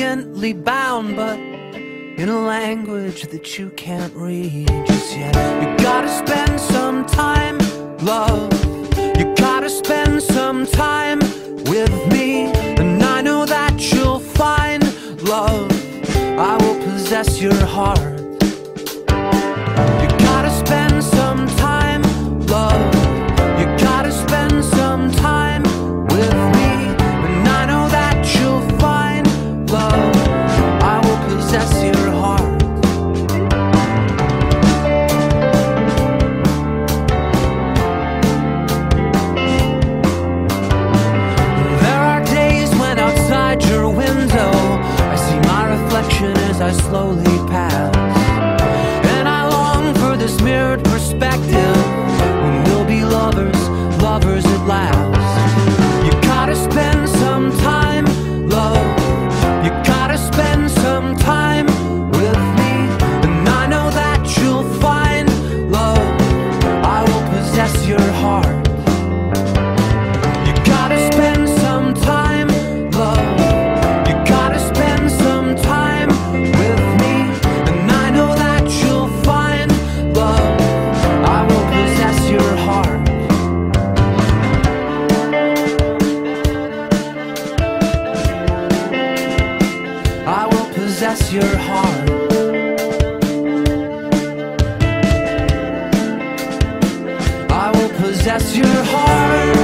gently bound, but in a language that you can't read just yet. You gotta spend some time, love. You gotta spend some time with me, and I know that you'll find love. I will possess your heart. You gotta spend some time, love. You gotta spend some time with me, and I know that you'll find love. I will possess your heart. There are days when outside your window I see my reflection as I slowly pass, and I long for this mirrored perspective when we'll be lovers, lovers at last. You gotta spend some time, love. You gotta spend some time with me, and I know that you'll find love. I will possess your heart. You gotta spend some time, love. You gotta spend some time with me, and I know that you'll find love. I will possess your heart. I will possess your heart. I will possess your heart.